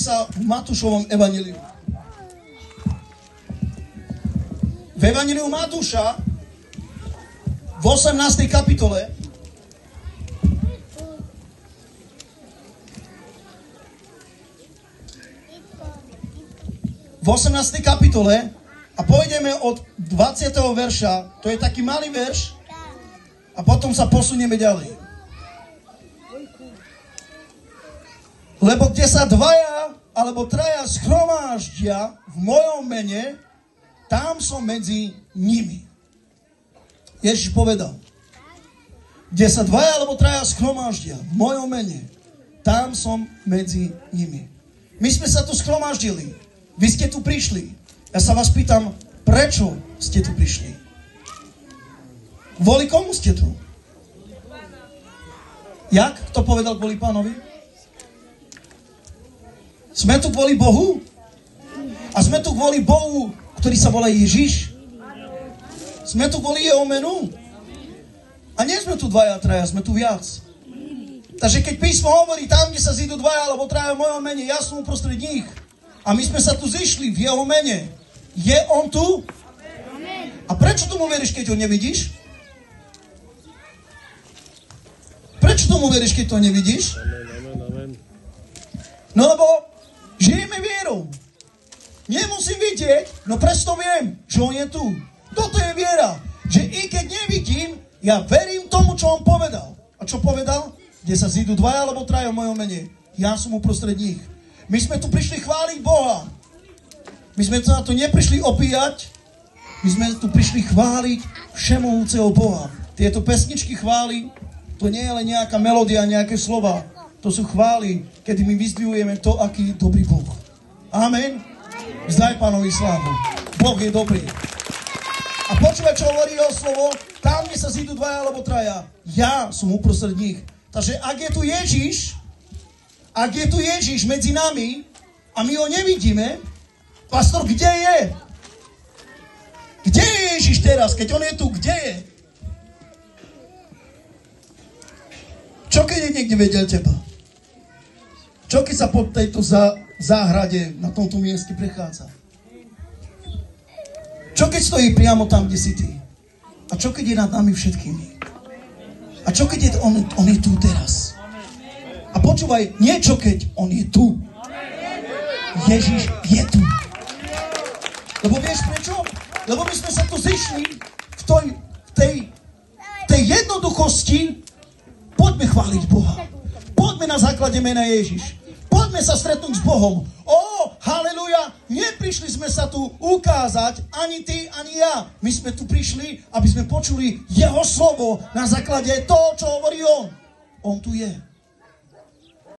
sa v Matúšovom evanjeliu. V evanjeliu Matúša v 18. kapitole a pôjdeme od 20. verša, to je taký malý verš, a potom sa posunieme ďalej. Lebo kde sa dvaja alebo traja schromáždia v mojom mene, tam som medzi nimi. Ježiš povedal, kde sa dvaja alebo traja schromáždia v mojom mene, tam som medzi nimi. My sme sa tu schromáždili, vy ste tu prišli. Ja sa vás pýtam, prečo ste tu prišli? Kvôli komu ste tu? Jak? Kto povedal kvôli Pánovi? Sme tu kvôli Bohu? A sme tu kvôli Bohu, ktorý sa volá Ježiš? Sme tu kvôli jeho menu? A nie sme tu dvaja, traja, sme tu viac. Takže keď písmo hovorí, tam, kde sa zídu dvaja alebo traja v mojom mene, ja som uprostred nich. A my sme sa tu zišli v jeho mene. Je on tu? A prečo tomu veríš, keď ho nevidíš? Prečo tomu veríš, keď to nevidíš? No lebo žijeme vierou. Nemusím vidieť, no presto viem, že on je tu. Toto je viera. Že i keď nevidím, ja verím tomu, čo on povedal. A čo povedal? Kde sa zídu dvaja alebo traja v mojom mene. Ja som uprostred nich. My sme tu prišli chváliť Boha. My sme na to neprišli opíjať. My sme tu prišli chváliť všemohúceho Boha. Tieto pesničky chvály, to nie je len nejaká melódia, nejaké slova. To sú chvály, kedy my vyzdvihujeme to, aký je dobrý Boh. Amen. Vzdaj Pánovi slávu. Boh je dobrý. A počúvaj, čo hovorí jeho slovo. Tam, kde sa zídu dvaja alebo traja, ja som uprostred nich. Takže ak je tu Ježiš medzi nami a my ho nevidíme, pastor, kde je? Kde je Ježiš teraz? Keď on je tu, kde je? Čo keď je niekde vedel teba? Čo keď sa po tejto záhrade na tomto mieste prechádza? Čo keď stojí priamo tam, kde si ty? A čo keď je nad nami všetkými? A čo keď je on je tu teraz? A počúvaj, nie čo keď on je tu. Ježiš je tu. Lebo vieš prečo? Lebo my sme sa tu zišli v tej jednoduchosti. Poďme chváliť Boha. Poďme na základe mena Ježiš. Poďme sa stretnúť s Bohom. Haleluja, neprišli sme sa tu ukázať, ani ty, ani ja. My sme tu prišli, aby sme počuli jeho slovo na základe toho, čo hovorí on. On tu je.